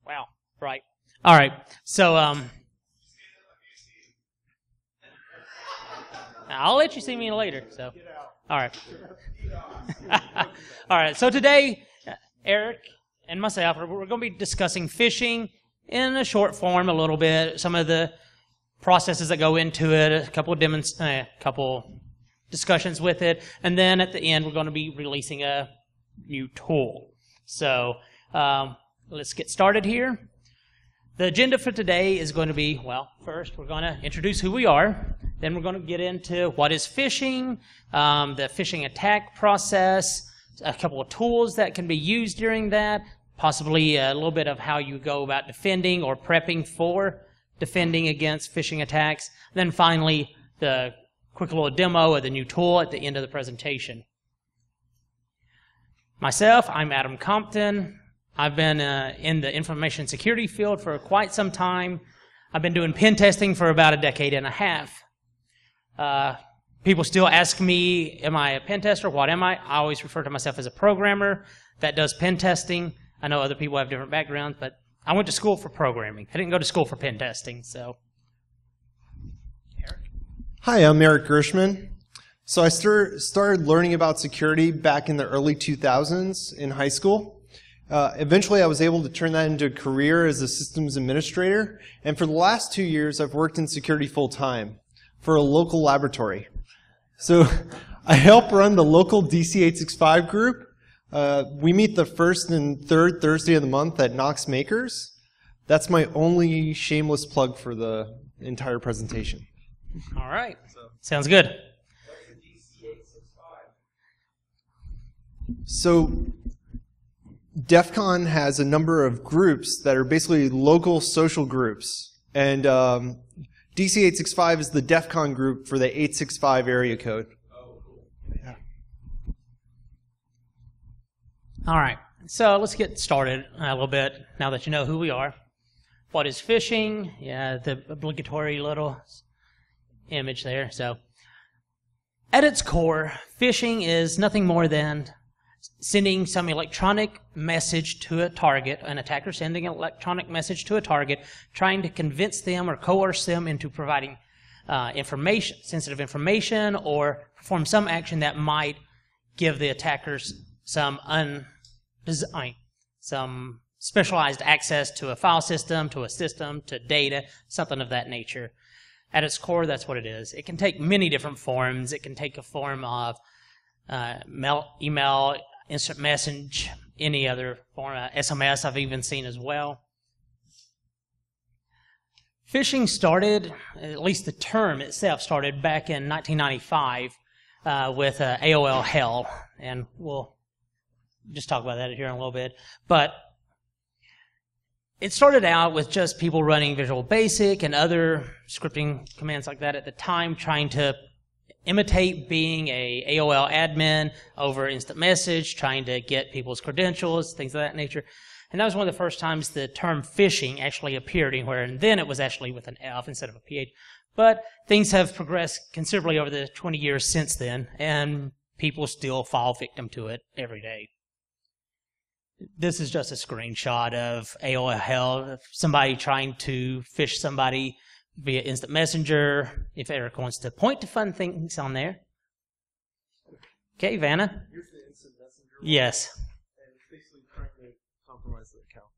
Wow. Right. All right. So I'll let you see me later. So, all right. All right. So today, Eric and myself, we're going to be discussing phishing in a short form a little bit. Some of the processes that go into it, a couple discussions with it, and then at the end, we're going to be releasing a new tool. So let's get started here. The agenda for today is going to be, well, first we're going to introduce who we are. Then we're going to get into what is phishing, the phishing attack process, a couple of tools that can be used during that, possibly a little bit of how you go about defending or prepping for defending against phishing attacks. Then finally, the quick little demo of the new tool at the end of the presentation. Myself, I'm Adam Compton. I've been in the information security field for quite some time. I've been doing pen testing for about a decade and a half. People still ask me, am I a pen tester? What am I? I always refer to myself as a programmer that does pen testing. I know other people have different backgrounds, but I went to school for programming. I didn't go to school for pen testing, so. Eric? Hi, I'm Eric Gershman. So I started learning about security back in the early 2000s in high school. Eventually, I was able to turn that into a career as a systems administrator, and for the last 2 years, I've worked in security full-time for a local laboratory. So I help run the local DC865 group. We meet the first and third Thursday of the month at Knox Makers. That's my only shameless plug for the entire presentation. All right. Sounds good. So DEF CON has a number of groups that are basically local social groups. And DC865 is the DEF CON group for the 865 area code. Oh, cool. Yeah. All right. So let's get started a little bit now that you know who we are. What is phishing? Yeah, the obligatory little image there. So at its core, phishing is nothing more than sending some electronic message to a target, an attacker sending an electronic message to a target, trying to convince them or coerce them into providing information, sensitive information, or perform some action that might give the attackers some specialized access to a file system, to data, something of that nature. At its core, that's what it is. It can take many different forms. It can take a form of email, instant message, any other form, SMS I've even seen as well. Phishing started, at least the term itself started back in 1995 with AOL Hell, and we'll just talk about that here in a little bit. But it started out with just people running Visual Basic and other scripting commands like that at the time, trying to imitate being a AOL admin over instant message, trying to get people's credentials, things of that nature. And that was one of the first times the term phishing actually appeared anywhere, and then it was actually with an F instead of a PH. But things have progressed considerably over the 20 years since then, and people still fall victim to it every day. This is just a screenshot of AOL Hell, somebody trying to phish somebody via instant messenger. If Eric wants to point to fun things on there. Okay, Vanna? Here's the instant messenger. Yes. And it's basically trying to compromise the account.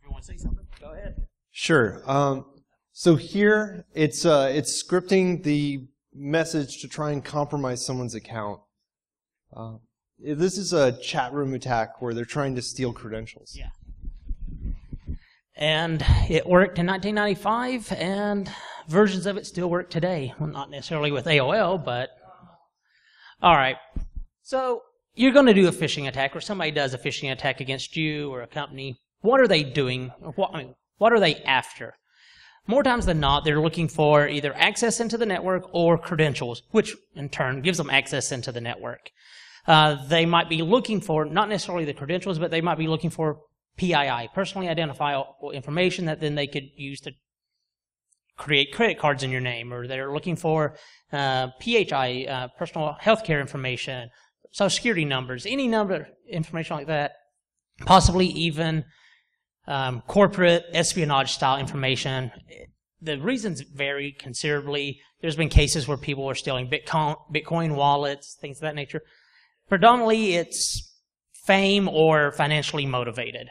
You want to say something? Go ahead. Sure. So here, it's scripting the message to try and compromise someone's account. This is a chat room attack where they're trying to steal credentials. Yeah. And it worked in 1995, and versions of it still work today. Well, not necessarily with AOL, but... All right. So you're going to do a phishing attack, or somebody does a phishing attack against you or a company. What are they doing? What are they after? More times than not, they're looking for either access into the network or credentials, which in turn gives them access into the network. They might be looking for, not necessarily the credentials, but they might be looking for PII, personally identifiable information that then they could use to create credit cards in your name, or they're looking for PHI, personal healthcare information, social security numbers, any number of information like that, possibly even corporate espionage style information. The reasons vary considerably. There's been cases where people are stealing Bitcoin wallets, things of that nature. Predominantly, it's fame or financially motivated.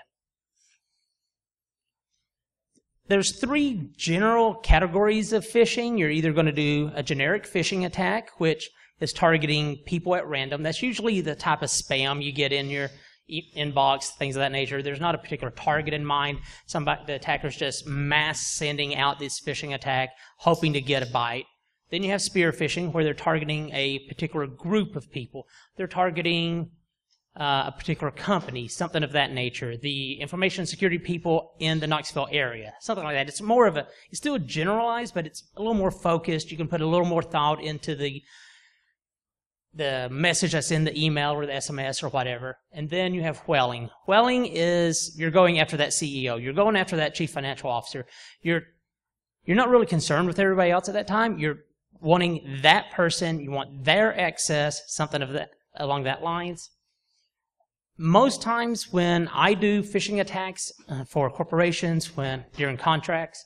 There's 3 general categories of phishing. You're either going to do a generic phishing attack, which is targeting people at random. That's usually the type of spam you get in your inbox, things of that nature. There's not a particular target in mind. The attacker's just mass sending out this phishing attack, hoping to get a bite. Then you have spear phishing, where they're targeting a particular group of people. They're targeting a particular company, something of that nature. The information security people in the Knoxville area, something like that. It's more of it's still generalized, but it's a little more focused. You can put a little more thought into the message that's in the email or the SMS or whatever. And then you have whaling. Whaling is you're going after that CEO. You're going after that chief financial officer. You're not really concerned with everybody else at that time. You're wanting that person. You want their access, something of that along that lines. Most times when I do phishing attacks for corporations, during contracts,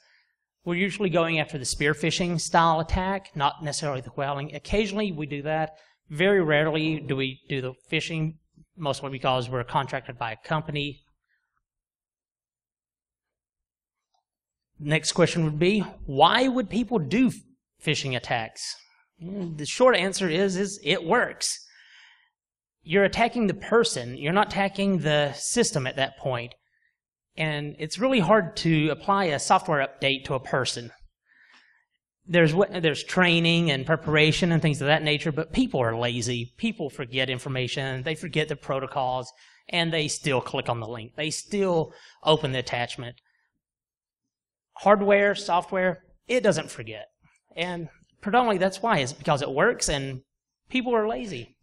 we're usually going after the spear phishing style attack, not necessarily the whaling. Occasionally we do that. Very rarely do we do the phishing, mostly because we're contracted by a company. Next question would be, why would people do phishing attacks? The short answer is it works. You're attacking the person. You're not attacking the system at that point. And it's really hard to apply a software update to a person. There's training and preparation and things of that nature, but people are lazy. People forget information. They forget the protocols, and they still click on the link. They still open the attachment. Hardware, software, it doesn't forget. And predominantly that's why. It's because it works and people are lazy.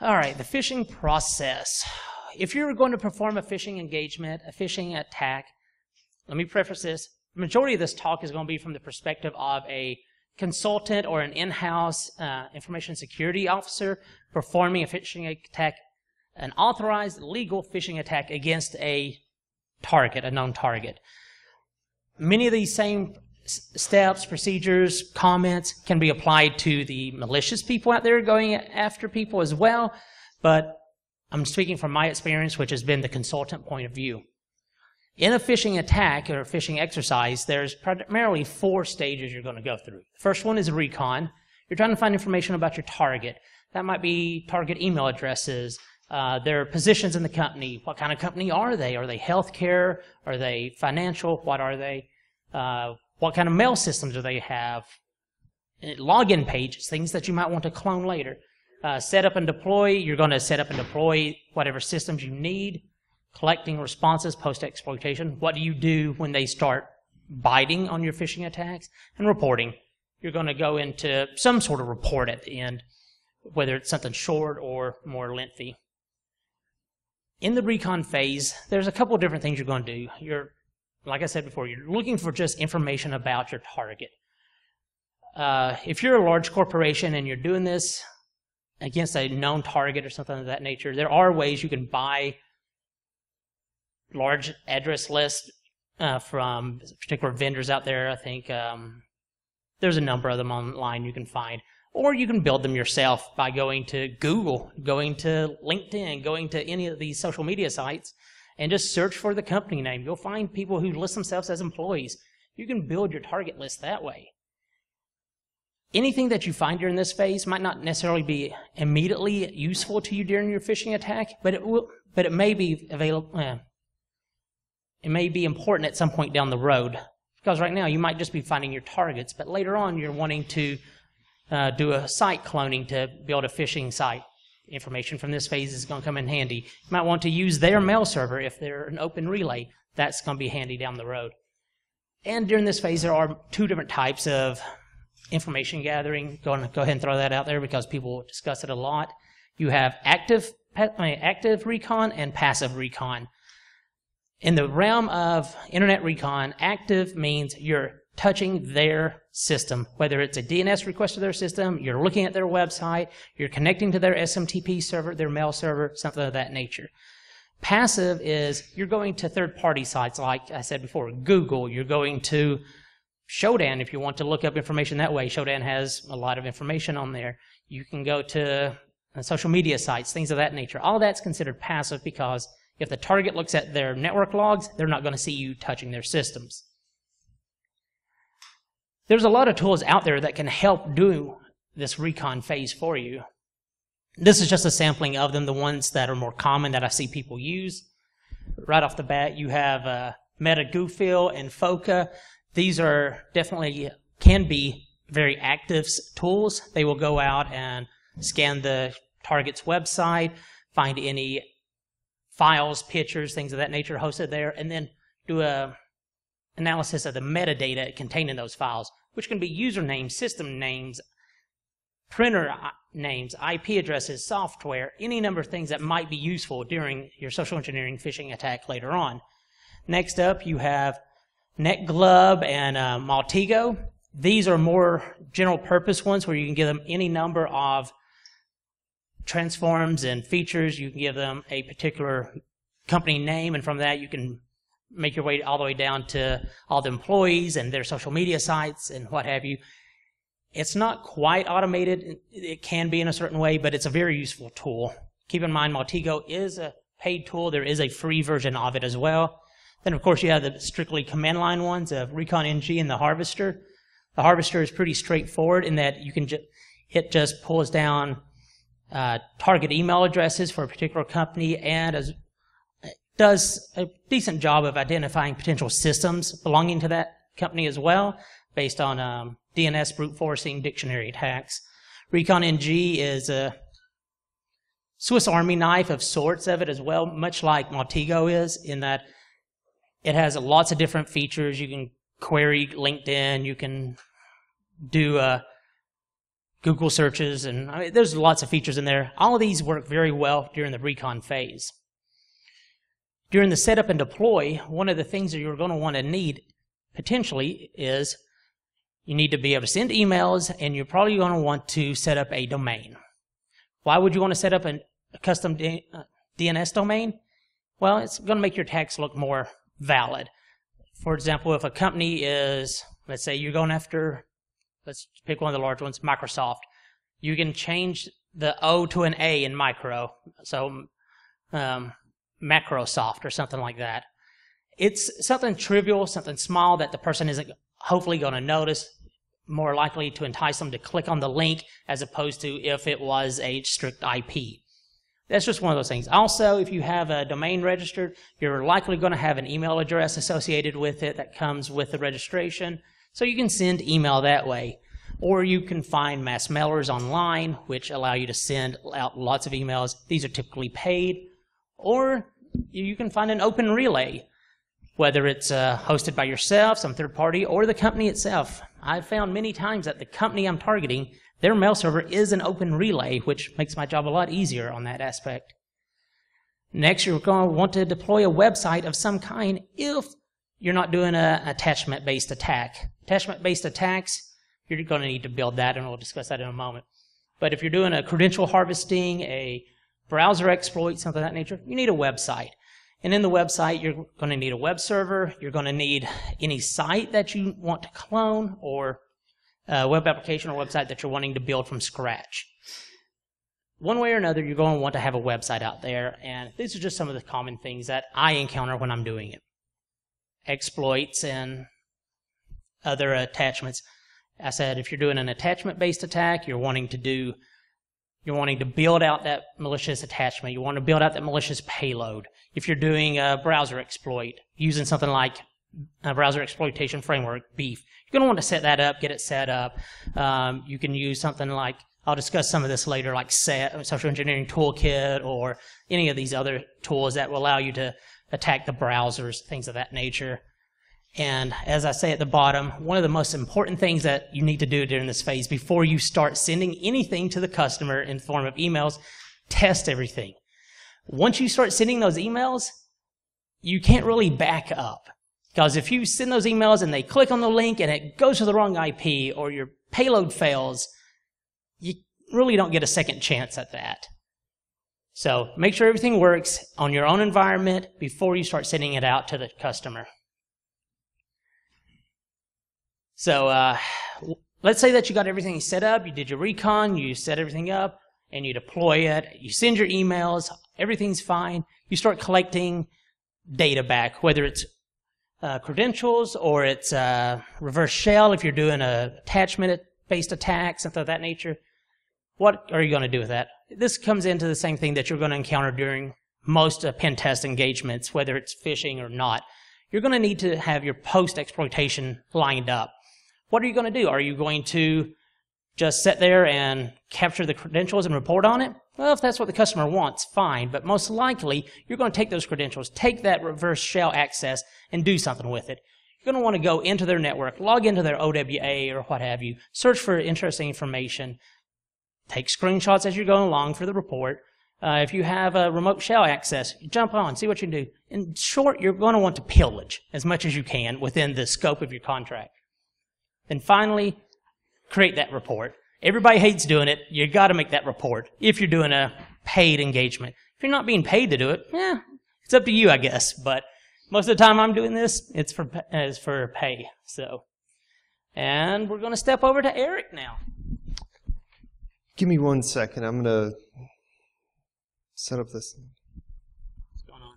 All right, the phishing process. If you're going to perform a phishing engagement, a phishing attack, let me preface this. The majority of this talk is going to be from the perspective of a consultant or an in-house information security officer performing a phishing attack, an authorized legal phishing attack against a target, a known target. Many of these same steps, procedures, comments can be applied to the malicious people out there going after people as well, but I'm speaking from my experience, which has been the consultant point of view. In a phishing attack or a phishing exercise, there's primarily 4 stages you're going to go through. The first one is recon. You're trying to find information about your target. That might be target email addresses, their positions in the company. What kind of company are they? Are they healthcare? Are they financial? What are they? What kind of mail systems do they have? Login pages, things that you might want to clone later. Set up and deploy. You're going to set up and deploy whatever systems you need. Collecting responses post-exploitation. What do you do when they start biting on your phishing attacks? And reporting. You're going to go into some sort of report at the end, whether it's something short or more lengthy. In the recon phase, there's a couple of different things you're going to do. Like I said before, you're looking for just information about your target. If you're a large corporation and you're doing this against a known target or something of that nature, there are ways you can buy large address lists from particular vendors out there. I think there's a number of them online you can find. Or you can build them yourself by going to Google, going to LinkedIn, going to any of these social media sites, and just search for the company name. You'll find people who list themselves as employees. You can build your target list that way. Anything that you find during this phase might not necessarily be immediately useful to you during your phishing attack, but it may be available. It may be important at some point down the road, because right now you might just be finding your targets, but later on you're wanting to do a site cloning to build a phishing site. Information from this phase is going to come in handy. You might want to use their mail server if they're an open relay. That's going to be handy down the road. And during this phase, there are 2 different types of information gathering. Go ahead and throw that out there because people discuss it a lot. You have active recon and passive recon. In the realm of internet recon, active means you're touching their system, whether it's a DNS request to their system, you're looking at their website, you're connecting to their SMTP server, their mail server, something of that nature. Passive is you're going to third-party sites, like I said before, Google. You're going to Shodan if you want to look up information that way. Shodan has a lot of information on there. You can go to social media sites, things of that nature. All of that's considered passive because if the target looks at their network logs, they're not going to see you touching their systems. There's a lot of tools out there that can help do this recon phase for you. This is just a sampling of them, the ones that are more common that I see people use. Right off the bat, you have MetaGoofil and FOCA. These are definitely, can be very active tools. They will go out and scan the target's website, find any files, pictures, things of that nature hosted there, and then do a analysis of the metadata contained in those files, which can be usernames, system names, printer names, IP addresses, software, any number of things that might be useful during your social engineering phishing attack later on. Next up, you have NetGlove and Maltego. These are more general purpose ones where you can give them any number of transforms and features. You can give them a particular company name, and from that you can make your way all the way down to all the employees and their social media sites and what have you. It's not quite automated. It can be in a certain way, but it's a very useful tool. Keep in mind, Maltego is a paid tool. There is a free version of it as well. Then, of course, you have the strictly command line ones of Recon NG and the Harvester. The Harvester is pretty straightforward in that you can it just pulls down target email addresses for a particular company and does a decent job of identifying potential systems belonging to that company as well, based on DNS brute forcing dictionary attacks. Recon NG is a Swiss Army knife of sorts of it as well, much like Maltego is, in that it has lots of different features. You can query LinkedIn, you can do Google searches, and there's lots of features in there. All of these work very well during the recon phase. During the setup and deploy, one of the things that you're going to want to need potentially is you need to be able to send emails, and you're probably going to want to set up a domain. Why would you want to set up a custom DNS domain? Well, it's going to make your attacks look more valid. For example, if a company is, let's say you're going after, let's pick one of the large ones, Microsoft. You can change the O to an A in micro, so Macrosoft or something like that. It's something trivial, something small that the person isn't hopefully going to notice, more likely to entice them to click on the link as opposed to if it was a strict IP. That's just one of those things. Also, if you have a domain registered, you're likely going to have an email address associated with it that comes with the registration, so you can send email that way. Or you can find mass mailers online, which allow you to send out lots of emails. These are typically paid. Or you can find an open relay, whether it's hosted by yourself, some third party, or the company itself. I've found many times that the company I'm targeting, their mail server is an open relay, which makes my job a lot easier on that aspect. Next, you're going to want to deploy a website of some kind if you're not doing an attachment-based attack. Attachment-based attacks, you're going to need to build that, and we'll discuss that in a moment. But if you're doing a credential harvesting, a browser exploit, something of that nature, you need a website. And in the website, you're going to need a web server. You're going to need any site that you want to clone, or a web application or website that you're wanting to build from scratch. One way or another, you're going to want to have a website out there, and these are just some of the common things that I encounter when I'm doing it. Exploits and other attachments. I said if you're doing an attachment-based attack, you're wanting to build out that malicious attachment. You want to build out that malicious payload. If you're doing a browser exploit, using something like a browser exploitation framework, BEEF, you're going to want to set that up, get it set up. You can use something like, I'll discuss some of this later, like Social Engineering Toolkit or any of these other tools that will allow you to attack the browsers, things of that nature. And as I say at the bottom, one of the most important things that you need to do during this phase before you start sending anything to the customer in the form of emails, test everything. Once you start sending those emails, you can't really back up. Because if you send those emails and they click on the link and it goes to the wrong IP or your payload fails, you really don't get a second chance at that. So make sure everything works on your own environment before you start sending it out to the customer. So let's say that you got everything set up, you did your recon, you set everything up, and you deploy it, you send your emails, everything's fine. You start collecting data back, whether it's credentials or it's reverse shell if you're doing a attachment-based attack, something of that nature. What are you going to do with that? This comes into the same thing that you're going to encounter during most pen test engagements, whether it's phishing or not. You're going to need to have your post-exploitation lined up. What are you going to do? Are you going to just sit there and capture the credentials and report on it? Well, if that's what the customer wants, fine. But most likely, you're going to take those credentials, take that reverse shell access, and do something with it. You're going to want to go into their network, log into their OWA or what have you, search for interesting information, take screenshots as you're going along for the report. If you have a remote shell access, jump on, see what you can do. In short, you're going to want to pillage as much as you can within the scope of your contract. Then finally, create that report. Everybody hates doing it. You got to make that report if you're doing a paid engagement. If you're not being paid to do it, it's up to you, I guess. But most of the time I'm doing this, it's for pay. So, and we're going to step over to Eric now. Give me 1 second. I'm going to set up this. What's going on?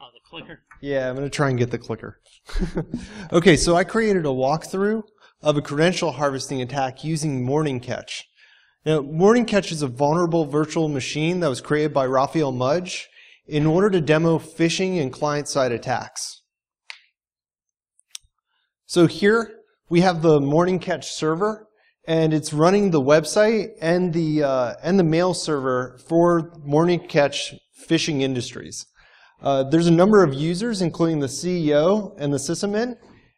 Oh, the clicker? Yeah, I'm going to try and get the clicker. Okay, so I created a walkthrough of a credential harvesting attack using Morning Catch. Now, Morning Catch is a vulnerable virtual machine that was created by Raphael Mudge in order to demo phishing and client-side attacks. So here we have the Morning Catch server, and it's running the website and the mail server for Morning Catch Phishing Industries. There's a number of users, including the CEO and the sysadmin,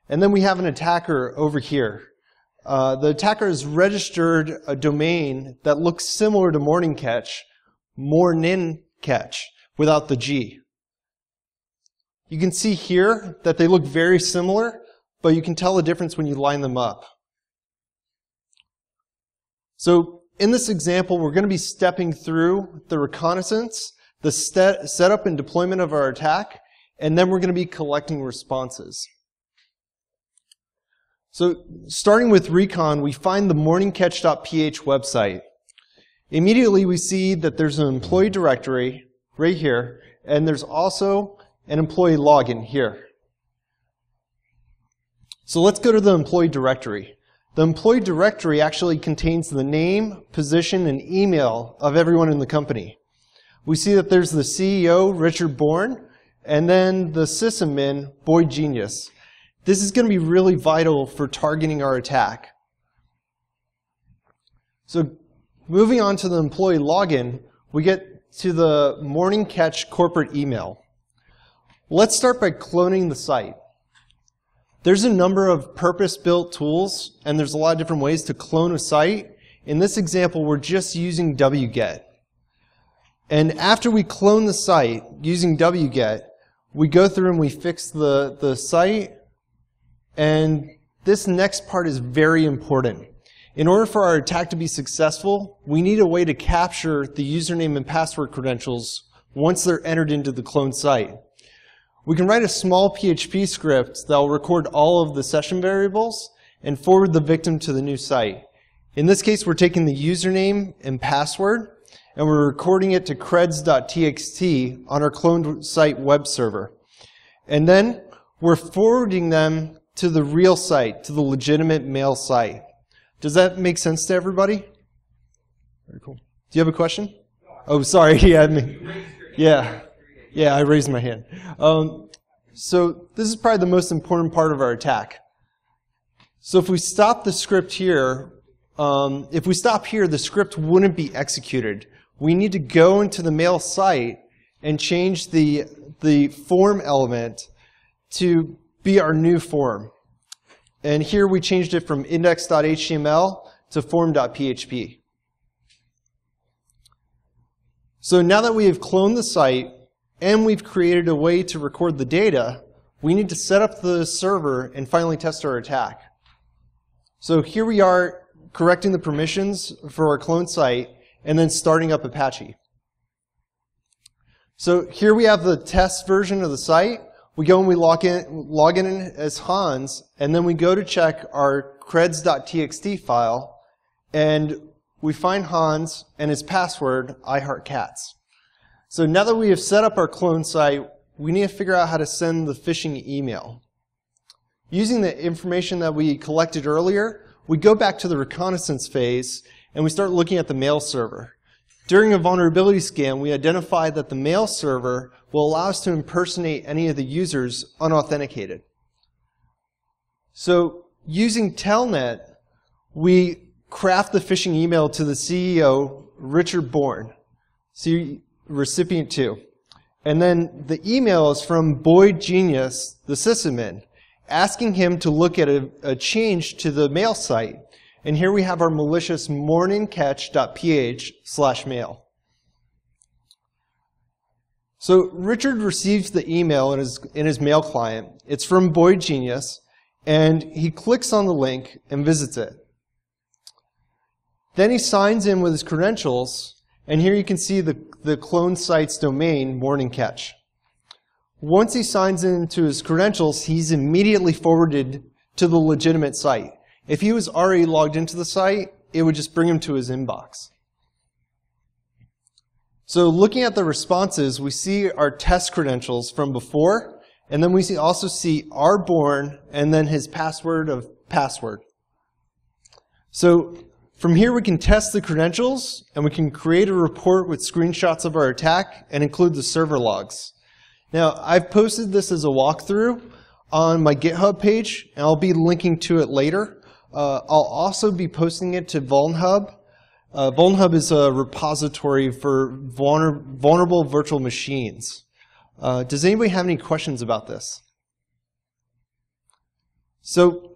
and then we have an attacker over here. The attacker has registered a domain that looks similar to Morning Catch, Mornin Catch, without the G. You can see here that they look very similar, but you can tell the difference when you line them up. So in this example, we're going to be stepping through the reconnaissance, the setup and deployment of our attack, and then we're going to be collecting responses. So starting with Recon, we find the morningcatch.ph website. Immediately we see that there's an employee directory right here, and there's also an employee login here. So let's go to the employee directory. The employee directory actually contains the name, position, and email of everyone in the company. We see that there's the CEO, Richard Bourne, and then the sysadmin, Boyd Genius. This is going to be really vital for targeting our attack. So moving on to the employee login, we get to the Morning Catch corporate email. Let's start by cloning the site. There's a number of purpose-built tools, and there's a lot of different ways to clone a site. In this example, we're just using wget. And after we clone the site using wget, we go through and we fix the site. And this next part is very important. In order for our attack to be successful, we need a way to capture the username and password credentials once they're entered into the cloned site. We can write a small PHP script that will record all of the session variables and forward the victim to the new site. In this case, we're taking the username and password, and we're recording it to creds.txt on our cloned site web server. And then we're forwarding them to the real site, to the legitimate mail site. Does that make sense to everybody? Very cool. Do you have a question? Oh, sorry. Yeah, I raised my hand. So this is probably the most important part of our attack. So if we stop the script here, the script wouldn't be executed. We need to go into the mail site and change the form element to be our new form. And here we changed it from index.html to form.php. So now that we have cloned the site and we've created a way to record the data, we need to set up the server and finally test our attack. So here we are correcting the permissions for our cloned site and then starting up Apache. So here we have the test version of the site. We go and we log in as Hans, and then we go to check our creds.txt file, and we find Hans and his password, I heart cats. So now that we have set up our clone site, we need to figure out how to send the phishing email. Using the information that we collected earlier, we go back to the reconnaissance phase, and we start looking at the mail server. During a vulnerability scan, we identified that the mail server will allow us to impersonate any of the users unauthenticated. So using Telnet, we craft the phishing email to the CEO, Richard Bourne, recipient 2. And then the email is from Boyd Genius, the sysadmin, asking him to look at a change to the mail site. And here we have our malicious morningcatch.ph/mail. So Richard receives the email in his mail client. It's from Boyd Genius, and he clicks on the link and visits it. Then he signs in with his credentials, and here you can see the clone site's domain, morningcatch. Once he signs into his credentials, he's immediately forwarded to the legitimate site. If he was already logged into the site, it would just bring him to his inbox. So looking at the responses, we see our test credentials from before, and then we also see our Bourne and then his password of password. So from here we can test the credentials, and we can create a report with screenshots of our attack and include the server logs. Now, I've posted this as a walkthrough on my GitHub page, and I'll be linking to it later. I'll also be posting it to VulnHub. VulnHub is a repository for vulnerable virtual machines. Does anybody have any questions about this? So,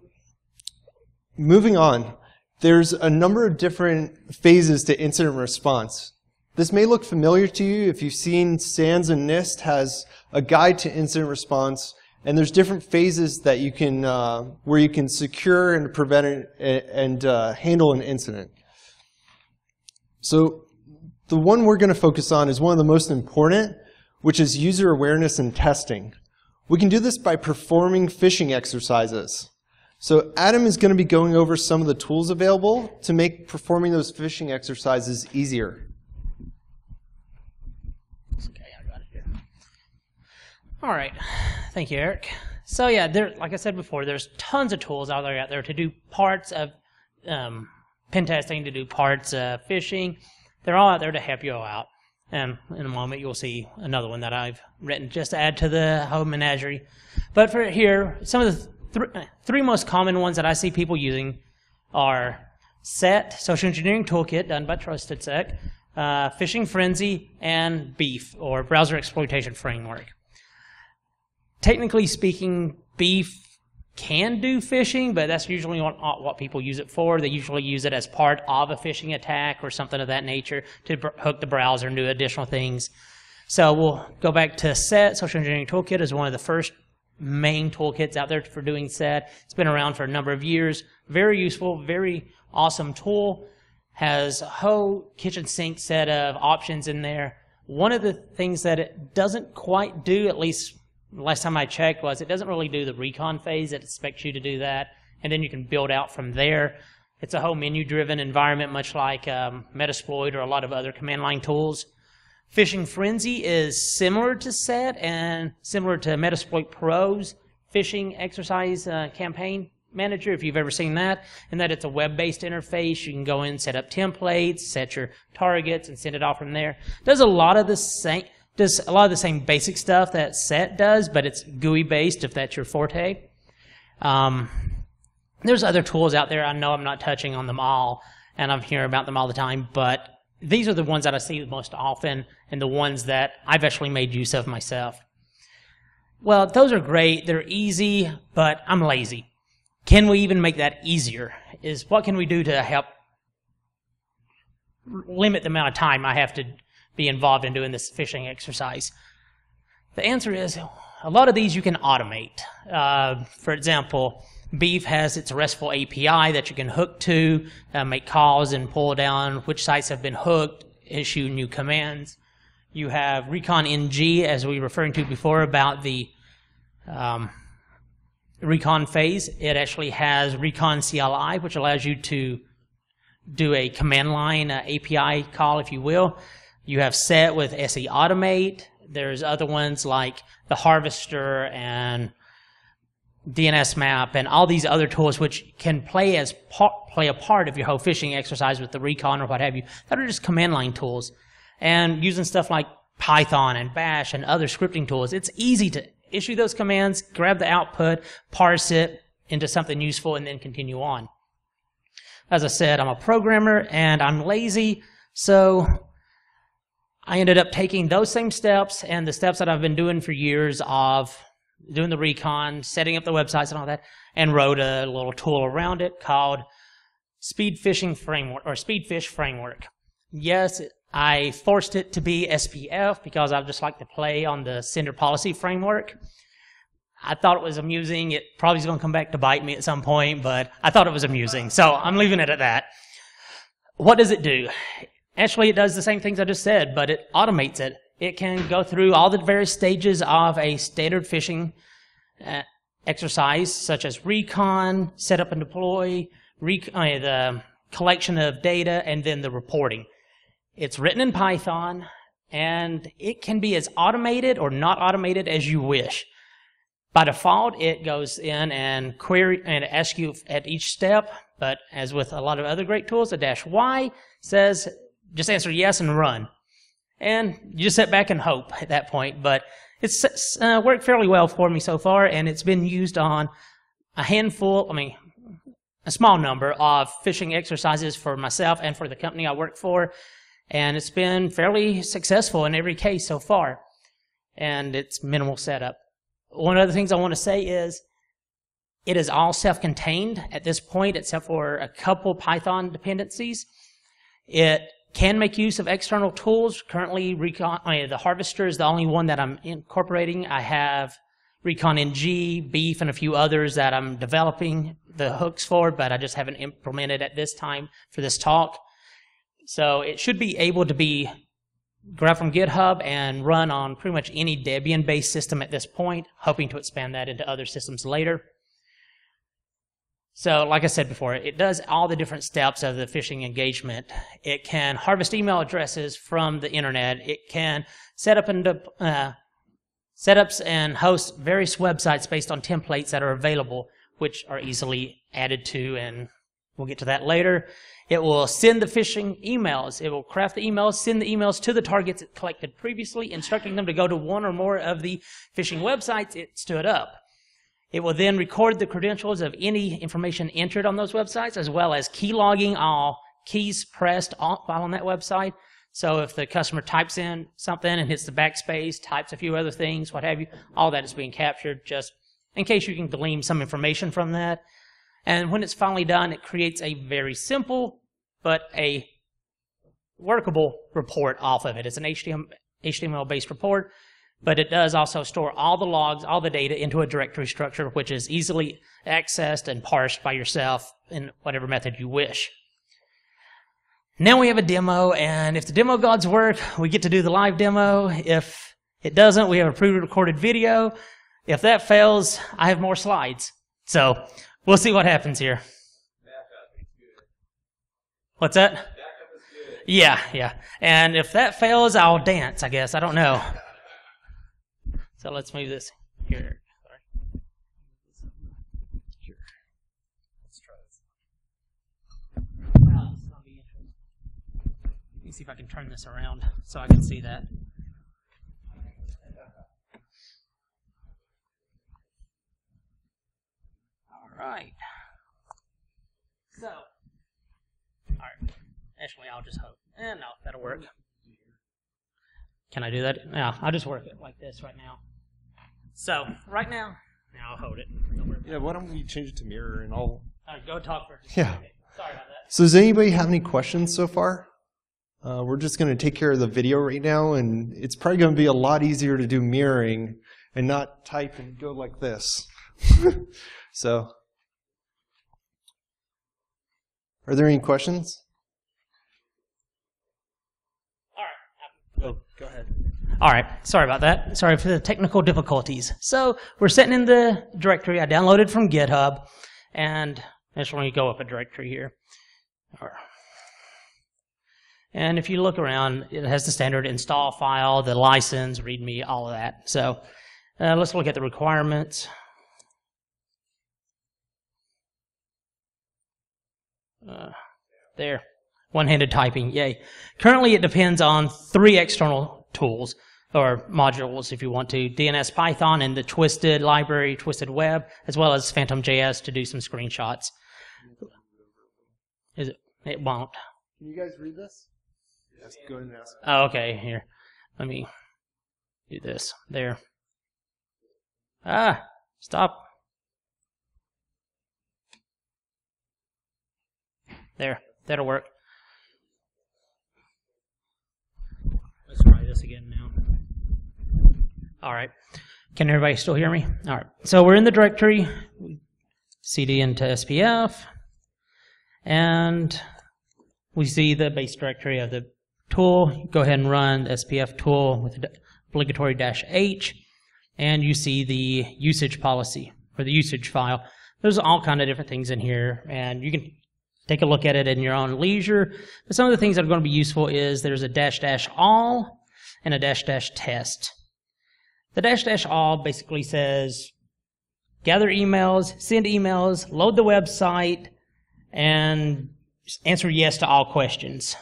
moving on, there's a number of different phases to incident response. This may look familiar to you if you've seen SANS and NIST has a guide to incident response. And there's different phases that you can, where you can secure and prevent and handle an incident. So the one we're going to focus on is one of the most important, which is user awareness and testing. We can do this by performing phishing exercises. So Adam is going to be going over some of the tools available to make performing those phishing exercises easier. All right, thank you, Eric. So yeah, like I said before, there's tons of tools out there to do parts of pen testing, to do parts of phishing. They're all out there to help you out. And in a moment, you'll see another one that I've written just to add to the whole menagerie. But for here, some of the three most common ones that I see people using are SET, Social Engineering Toolkit, done by TrustedSec, Phishing Frenzy, and BEEF, or Browser Exploitation Framework. Technically speaking, BEEF can do phishing, but that's usually not what people use it for. They usually use it as part of a phishing attack or something of that nature to hook the browser and do additional things. So we'll go back to SET. Social Engineering Toolkit is one of the first main toolkits out there for doing SET. It's been around for a number of years. Very useful, very awesome tool. Has a whole kitchen sink set of options in there. One of the things that it doesn't quite do, at least last time I checked, was it doesn't really do the recon phase. It expects you to do that, and then you can build out from there. It's a whole menu-driven environment, much like Metasploit or a lot of other command line tools. Phishing Frenzy is similar to SET and similar to Metasploit Pro's phishing exercise campaign manager, if you've ever seen that, and that it's a web-based interface. You can go in, set up templates, set your targets, and send it off from there. Does a lot of the same basic stuff that SET does, but it's GUI based if that's your forte. There's other tools out there. I know I'm not touching on them all, and I'm hearing about them all the time, but these are the ones that I see the most often and the ones that I've actually made use of myself. Well, those are great. They're easy, but I'm lazy. Can we even make that easier? What can we do to help limit the amount of time I have to be involved in doing this phishing exercise? The answer is a lot of these you can automate. For example, BEEF has its RESTful API that you can hook to, make calls and pull down which sites have been hooked, issue new commands. You have Recon NG, as we were referring to before about the Recon phase. It actually has Recon CLI, which allows you to do a command line API call, if you will. You have set with SE Automate. There's other ones like the Harvester and DNS Map and all these other tools which can play a part of your whole phishing exercise with the Recon or what have you. That are just command line tools. And using stuff like Python and Bash and other scripting tools, it's easy to issue those commands, grab the output, parse it into something useful, and then continue on. As I said, I'm a programmer and I'm lazy, so I ended up taking those same steps and the steps that I've been doing for years of doing the Recon, setting up the websites and all that, and wrote a little tool around it called SpeedPhish Framework. Yes, I forced it to be SPF because I just like to play on the sender policy framework. I thought it was amusing. It probably is going to come back to bite me at some point, but I thought it was amusing, so I'm leaving it at that. What does it do? Actually, it does the same things I just said, but it automates it. It can go through all the various stages of a standard phishing exercise, such as Recon, set up and deploy, the collection of data, and then the reporting. It's written in Python, and it can be as automated or not automated as you wish. By default, it goes in and query and asks you at each step, but as with a lot of other great tools, the -Y says just answer yes and run. And you just sit back and hope at that point, but it's worked fairly well for me so far, and it's been used on a small number of phishing exercises for myself and for the company I work for, and it's been fairly successful in every case so far, and it's minimal setup. One of the things I want to say is it is all self-contained at this point, except for a couple Python dependencies. It can make use of external tools. Currently, the Harvester is the only one that I'm incorporating. I have Recon NG, Beef, and a few others that I'm developing the hooks for, but I just haven't implemented at this time for this talk. So it should be able to be grabbed from GitHub and run on pretty much any Debian-based system at this point, hoping to expand that into other systems later. So, like I said before, it does all the different steps of the phishing engagement. It can harvest email addresses from the internet. It can set up and setups and host various websites based on templates that are available, which are easily added to, and we'll get to that later. It will send the phishing emails. It will craft the emails, send the emails to the targets it collected previously, instructing them to go to one or more of the phishing websites it stood up. It will then record the credentials of any information entered on those websites, as well as key logging all keys pressed while on that website. So if the customer types in something and hits the backspace, types a few other things, what have you, all that is being captured just in case you can glean some information from that. And when it's finally done, it creates a very simple but a workable report off of it. It's an HTML-based report, but it does also store all the logs, all the data into a directory structure, which is easily accessed and parsed by yourself in whatever method you wish. Now we have a demo, and if the demo gods work, we get to do the live demo. If it doesn't, we have a pre-recorded video. If that fails, I have more slides. So we'll see what happens here. What's that? Yeah. And if that fails, I'll dance, I guess. I don't know. So let's move this here. Sorry. Sure. Let's try this. Wow, this is going to be interesting. Let me see if I can turn this around so I can see that. All right. So, all right. Actually, I'll just hope. No, that'll work. Can I do that? No, I'll just work it like this right now. So, right now, I'll hold it. Yeah, why don't we change it to mirror and I'll... Go talk for just Yeah. a second. Sorry about that. So does anybody have any questions so far? We're just going to take care of the video right now, and it's probably going to be a lot easier to do mirroring and not type and go like this. So, are there any questions? All right. Oh, go ahead. All right, sorry about that. Sorry for the technical difficulties. So we're sitting in the directory I downloaded from GitHub, and I just want to go up a directory here. And if you look around, it has the standard install file, the license, README, all of that. So let's look at the requirements. There, one-handed typing, yay. Currently it depends on 3 external tools, or modules if you want to, DNS Python and the Twisted library, Twisted Web, as well as Phantom.js to do some screenshots. Is it? It won't. Can you guys read this? Yes, go ahead and ask. Oh, okay, here. Let me do this. There. Ah, stop. There, that'll work. Let's try this again now. All right. Can everybody still hear me? All right. So we're in the directory, cd into SPF, and we see the base directory of the tool. Go ahead and run the SPF tool with the obligatory -H, and you see the usage policy, or the usage file. There's all kind of different things in here, and you can take a look at it in your own leisure. But some of the things that are going to be useful is there's a --all and a --test. The --all basically says gather emails, send emails, load the website, and answer yes to all questions.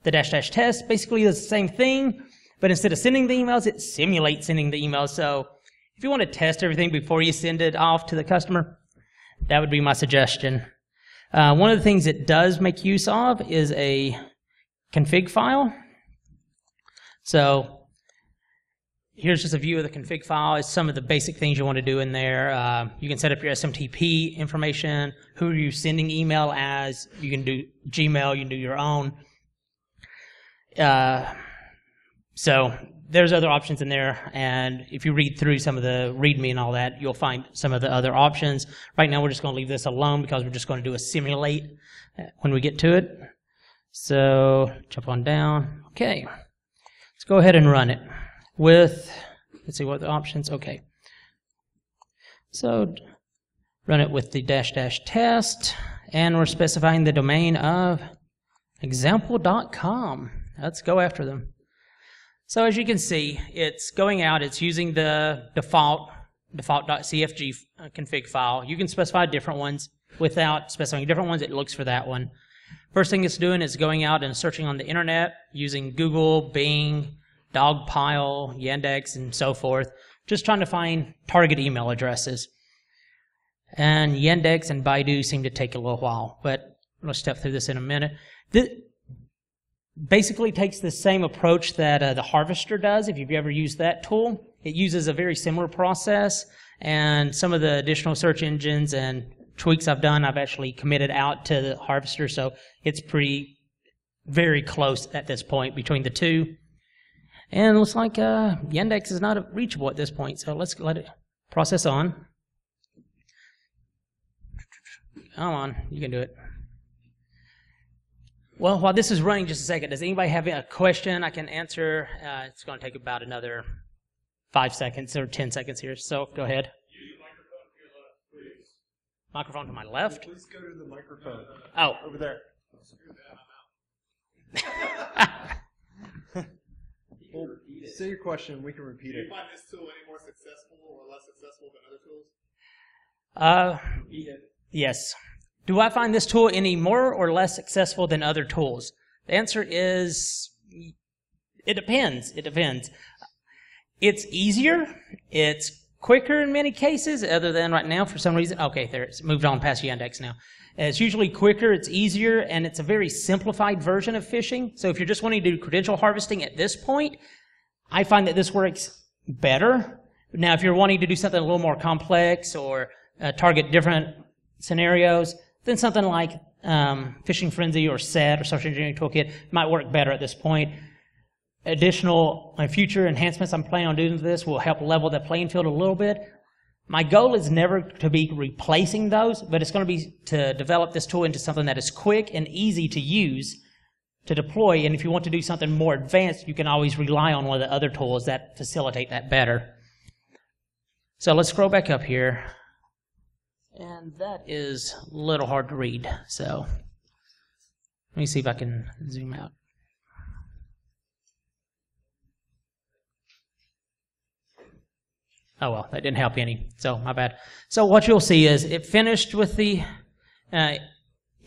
The --test basically does the same thing, but instead of sending the emails, it simulates sending the emails. So if you want to test everything before you send it off to the customer, that would be my suggestion. One of the things it does make use of is a config file. So here's just a view of the config file. It's some of the basic things you want to do in there. You can set up your SMTP information, who are you sending email as. You can do Gmail, you can do your own. So there's other options in there, and if you read through some of the README and all that, you'll find some of the other options. Right now we're just going to leave this alone because we're just going to do a simulate when we get to it. So jump on down. Okay. Let's go ahead and run it with, let's see what the options, okay. So run it with the --test, and we're specifying the domain of example.com. Let's go after them. So as you can see, it's going out, it's using the default.cfg config file. You can specify different ones. Without specifying different ones, it looks for that one. First thing it's doing is going out and searching on the internet using Google, Bing, Dogpile, Yandex, and so forth, just trying to find target email addresses. And Yandex and Baidu seem to take a little while, but we'll step through this in a minute. This basically takes the same approach that the Harvester does, if you've ever used that tool. It uses a very similar process, and some of the additional search engines and tweaks I've done, I've actually committed out to the Harvester, so it's very close at this point between the two. And it looks like Yandex is not reachable at this point, so let's let it process on. Come on, you can do it. Well, while this is running just a second, does anybody have a question I can answer? It's going to take about another 5 seconds or 10 seconds here, so go ahead. Use Microphone microphone to your left, please. to my left? Please go to the microphone. Oh. Over there. Well, say your question, we can repeat Do you it. find this tool any more successful or less successful than other tools? Yes. Do I find this tool any more or less successful than other tools? The answer is, it depends. It depends. It's easier. It's quicker in many cases, other than right now for some reason. Okay, there it's moved on past Yandex now. It's usually quicker, it's easier, and it's a very simplified version of phishing. So if you're just wanting to do credential harvesting at this point, I find that this works better. Now, if you're wanting to do something a little more complex or target different scenarios, then something like Phishing Frenzy or SET or Social Engineering Toolkit might work better at this point. Additional future enhancements I'm planning on doing to this will help level the playing field a little bit. My goal is never to be replacing those, but it's going to be to develop this tool into something that is quick and easy to use to deploy. And if you want to do something more advanced, you can always rely on one of the other tools that facilitate that better. So let's scroll back up here. And that is a little hard to read. So let me see if I can zoom out. Oh, well, that didn't help any, so my bad. So what you'll see is it finished with the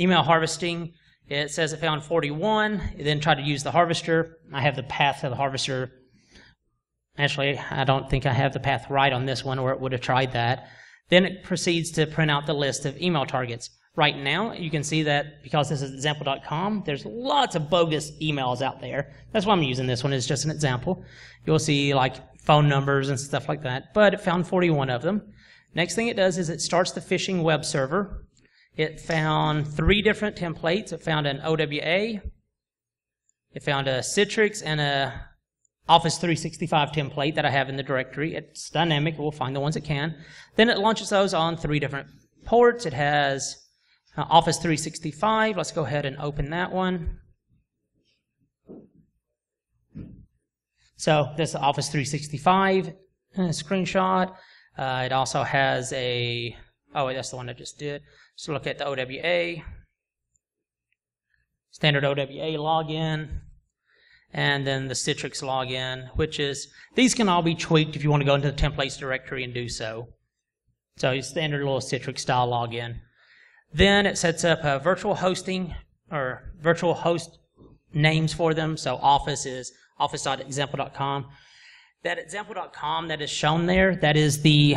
email harvesting. It says it found 41. It then tried to use the harvester. I have the path of the harvester. Actually, I don't think I have the path right on this one, or it would have tried that. Then it proceeds to print out the list of email targets. Right now, you can see that because this is example.com, there's lots of bogus emails out there. That's why I'm using this one as just an example. You'll see like phone numbers and stuff like that, but it found 41 of them. Next thing it does is it starts the phishing web server. It found 3 different templates. It found an OWA, it found a Citrix, and a Office 365 template that I have in the directory. It's dynamic. It will find the ones it can. Then it launches those on 3 different ports. It has Office 365. Let's go ahead and open that one. So this is Office 365 screenshot. It also has a, oh, that's the one I just did. So look at the OWA, standard OWA login, and then the Citrix login, which is, these can all be tweaked if you want to go into the templates directory and do so. So your standard little Citrix style login. Then it sets up a virtual hosting, or virtual host names for them. So Office is office.example.com. That example.com that is shown there, that is the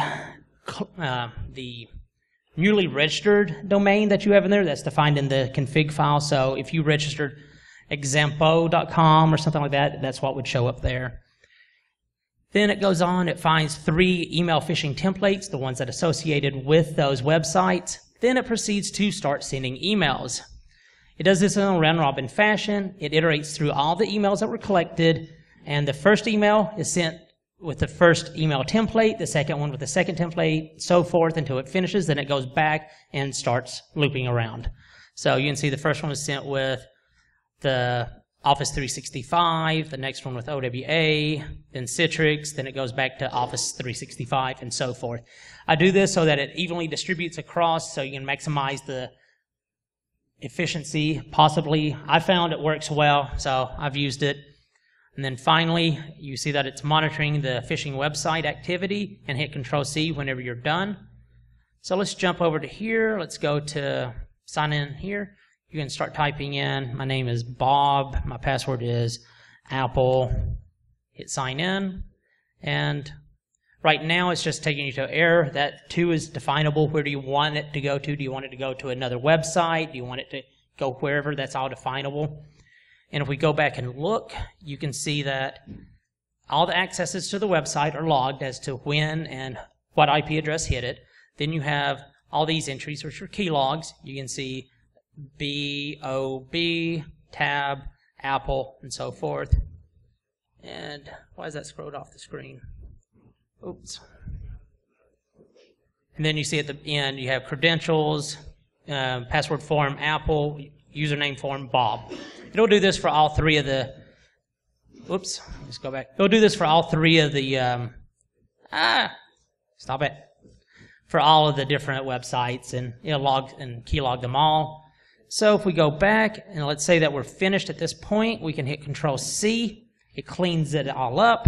newly registered domain that you have in there. That's defined in the config file. So if you registered exampo.com or something like that, that's what would show up there. Then it goes on, it finds 3 email phishing templates, the ones that are associated with those websites. Then it proceeds to start sending emails. It does this in a round-robin fashion. It iterates through all the emails that were collected, and the first email is sent with the first email template, the second one with the second template, so forth until it finishes. Then it goes back and starts looping around. So you can see the first one was sent with the Office 365, the next one with OWA, then Citrix, then it goes back to Office 365, and so forth. I do this so that it evenly distributes across so you can maximize the efficiency, possibly. I found it works well, so I've used it. And then finally, you see that it's monitoring the phishing website activity, and hit Control-C whenever you're done. So let's jump over to here. Let's go to sign in here. You can start typing in, my name is Bob, my password is Apple, hit sign in, and right now it's just taking you to error. That too is definable. Where do you want it to go to? Do you want it to go to another website? Do you want it to go wherever? That's all definable. And if we go back and look, you can see that all the accesses to the website are logged as to when and what IP address hit it. Then you have all these entries, which are key logs. You can see BOB, tab, Apple, and so forth. And why is that scrolled off the screen? Oops. And then you see at the end, you have credentials, password form, Apple, username form, Bob. It'll do this for all 3 of the, oops, let's go back. It'll do this for all 3 of the, stop it. For all of the different websites, and it'll log and key log them all. So if we go back, and let's say that we're finished at this point, we can hit Control-C. It cleans it all up,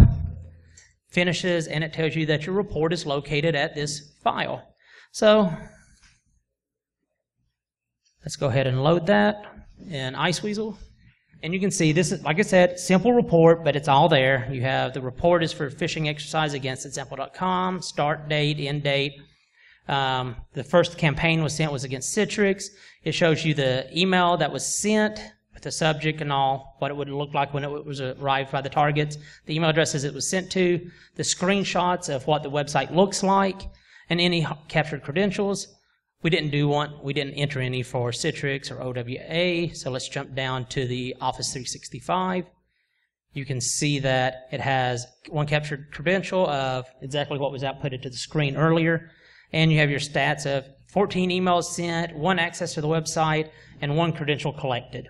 finishes, and it tells you that your report is located at this file. So let's go ahead and load that in Iceweasel. And you can see this is, like I said, simple report, but it's all there. You have the report is for phishing exercise against example.com, start date, end date. The first campaign was sent was against Citrix. It shows you the email that was sent with the subject and all, what it would look like when it was arrived by the targets, the email addresses it was sent to, the screenshots of what the website looks like, and any captured credentials. We didn't do one. We didn't enter any for Citrix or OWA, so let's jump down to the Office 365. You can see that it has one captured credential of exactly what was outputted to the screen earlier. And you have your stats of 14 emails sent, 1 access to the website, and 1 credential collected.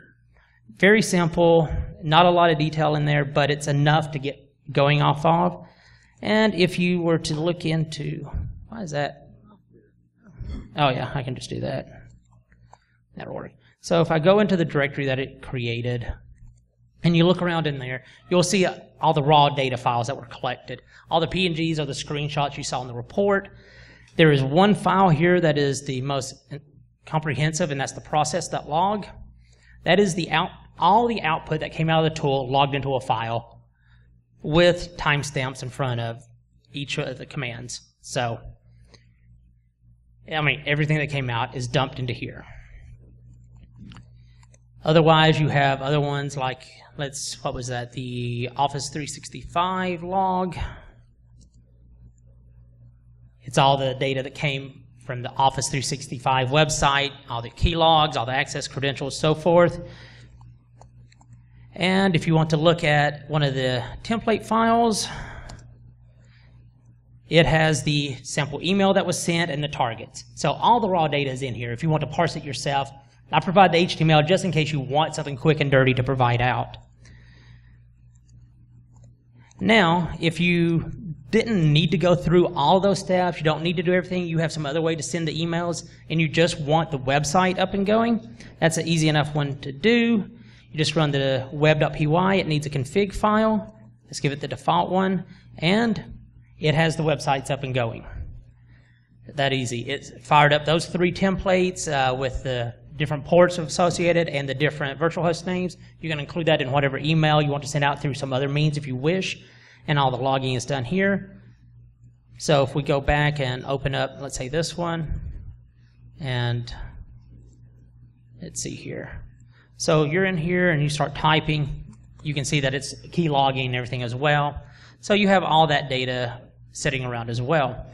very simple, not a lot of detail in there, but it's enough to get going off of. And if you were to look into, why is that? Oh yeah, I can just do that. That'll work. So if I go into the directory that it created, and you look around in there, you'll see all the raw data files that were collected. All the PNGs are the screenshots you saw in the report. There is one file here that is the most comprehensive, and that's the process.log. That is all the output that came out of the tool logged into a file with timestamps in front of each of the commands. So, I mean, everything that came out is dumped into here. Otherwise, you have other ones like, what was that? The Office 365 log. It's all the data that came from the Office 365 website, all the key logs, all the access credentials, so forth. And if you want to look at one of the template files, it has the sample email that was sent and the targets. So all the raw data is in here. If you want to parse it yourself, I provide the HTML just in case you want something quick and dirty to provide out. Now, if you didn't need to go through all those steps, you don't need to do everything, you have some other way to send the emails, and you just want the website up and going, that's an easy enough one to do. You just run the web.py, it needs a config file, let's give it the default one, and it has the websites up and going. That easy. It's fired up those 3 templates with the different ports associated and the different virtual host names. You can include that in whatever email you want to send out through some other means if you wish, and all the logging is done here. So if we go back and open up, let's say this one, and let's see here. So you're in here and you start typing, you can see that it's key logging and everything as well. So you have all that data sitting around as well.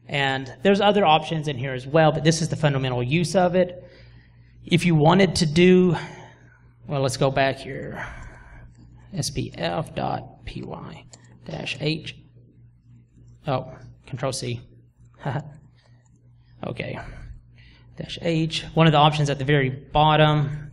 And there's other options in here as well, but this is the fundamental use of it. If you wanted to do, well, let's go back here. spf.py-h. Oh, Control C. Okay. -H. One of the options at the very bottom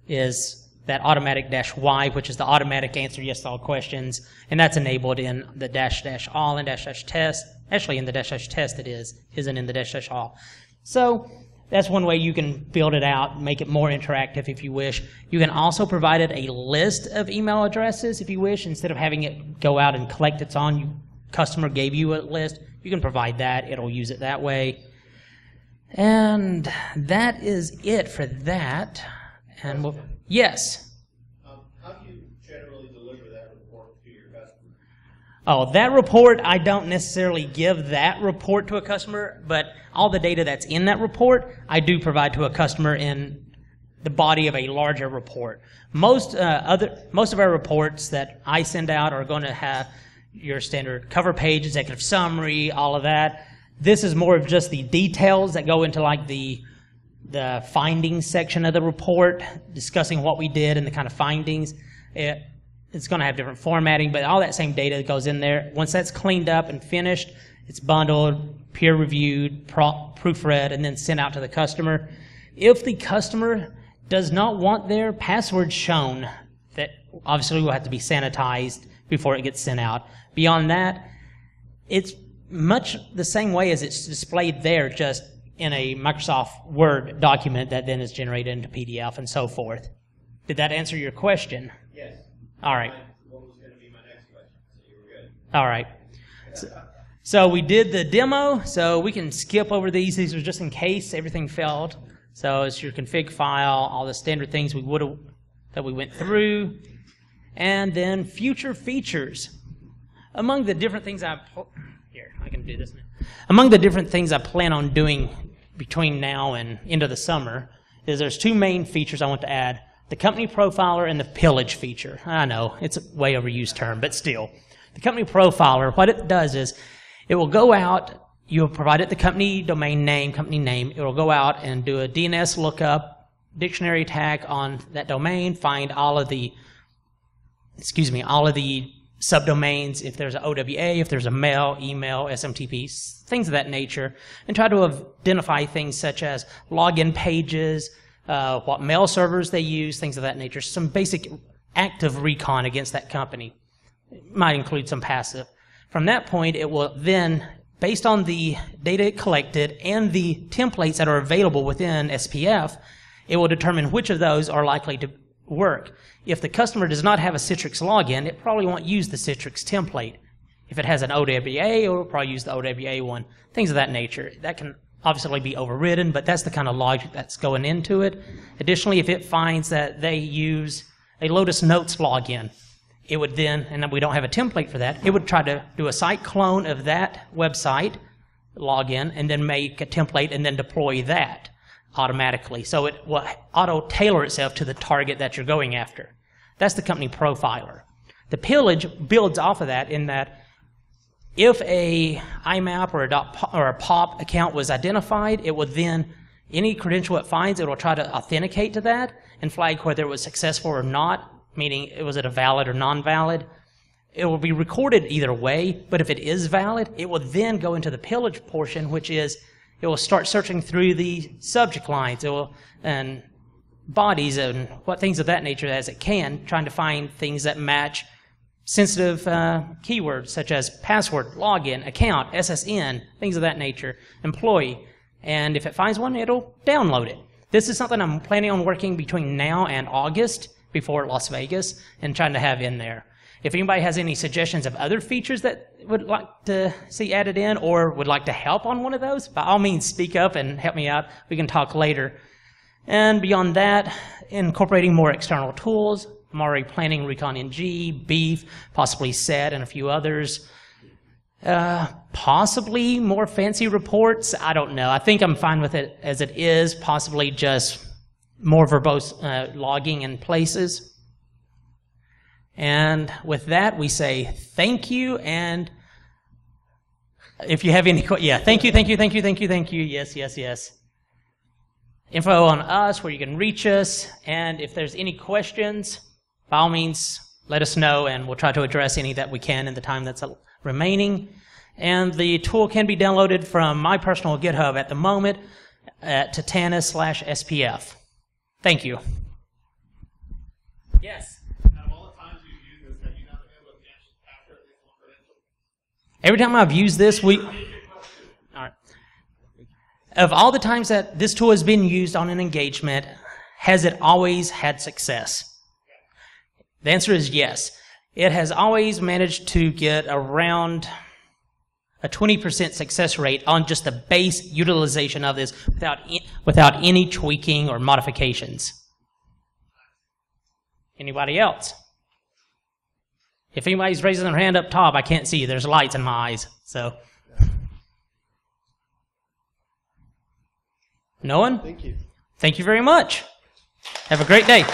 is that automatic -y, which is the automatic answer yes to all questions, and that's enabled in the --all and --test. Actually, in the -test it isn't in the -all. So that's one way you can build it out, make it more interactive if you wish. You can also provide it a list of email addresses if you wish. Instead of having it go out and collect its own, customer gave you a list, you can provide that. It'll use it that way. And that is it for that. And we'll, yes? How do you generally deliver that report to your customer? Oh, that report, I don't necessarily give that report to a customer, but all the data that's in that report, I do provide to a customer in the body of a larger report. Most of our reports that I send out are going to have your standard cover page, executive summary, all of that. This is more of just the details that go into like the findings section of the report, discussing what we did and the kind of findings. It's going to have different formatting, but all that same data goes in there. Once that's cleaned up and finished, it's bundled, peer-reviewed, proofread, and then sent out to the customer. If the customer does not want their password shown, that obviously will have to be sanitized before it gets sent out. Beyond that, it's much the same way as it's displayed there, just in a Microsoft Word document that then is generated into PDF and so forth. Did that answer your question? Yes. All right. What was going to be my next question? So you were good. All right. So we did the demo, so we can skip over these. These are just in case everything failed. So it's your config file, all the standard things that we went through, and then future features. Among the different things I can do this now. Among the different things I plan on doing between now and into the summer is there's 2 main features I want to add: the company profiler and the pillage feature. I know it's a way overused term, but still, the company profiler. What it does is it will go out. You'll provide it the company domain name, company name. It will go out and do a DNS lookup, dictionary tag on that domain, find all of the subdomains, if there's an OWA, if there's a mail, email, SMTP, things of that nature, and try to identify things such as login pages, what mail servers they use, things of that nature. Some basic active recon against that company. It might include some passive. From that point, it will then, based on the data it collected and the templates that are available within SPF, it will determine which of those are likely to work. If the customer does not have a Citrix login, it probably won't use the Citrix template. If it has an OWA, it will probably use the OWA one, things of that nature. That can obviously be overridden, but that's the kind of logic that's going into it. Additionally, if it finds that they use a Lotus Notes login, it would then, and we don't have a template for that, it would try to do a site clone of that website login and then make a template and then deploy that automatically. So it will auto-tailor itself to the target that you're going after. That's the company profiler. The Pillage builds off of that in that if a IMAP or a POP account was identified, it would then, any credential it finds, it will try to authenticate to that and flag whether it was successful or not, meaning was it a valid or non-valid. It will be recorded either way, but if it is valid, it will then go into the Pillage portion, which is it will start searching through the subject lines and bodies and what things of that nature as it can, trying to find things that match sensitive keywords such as password, login, account, SSN, things of that nature, employee. And if it finds one, it'll download it. This is something I'm planning on working between now and August before Las Vegas and trying to have in there. If anybody has any suggestions of other features that would like to see added in or would like to help on one of those, by all means speak up and help me out. We can talk later. And beyond that, incorporating more external tools. I'm already planning Recon NG, Beef, possibly SET, and a few others. Possibly more fancy reports. I don't know. I think I'm fine with it as it is. Possibly just more verbose logging in places. And with that, we say thank you. And if you have any questions, yeah, thank you. Yes. Info on us, where you can reach us. And if there's any questions, by all means, let us know, and we'll try to address any that we can in the time that's remaining. And the tool can be downloaded from my personal GitHub at the moment at Tatanis/SPF. Thank you. Yes? Out of all the times you've used this, have you not been able to catch after at least one credential? Every time I've used this, all right. Of all the times that this tool has been used on an engagement, has it always had success? The answer is yes. It has always managed to get around a 20% success rate on just the base utilization of this without any tweaking or modifications. Anybody else? If anybody's raising their hand up top, I can't see you. There's lights in my eyes. So, no one? Thank you. Thank you very much. Have a great day.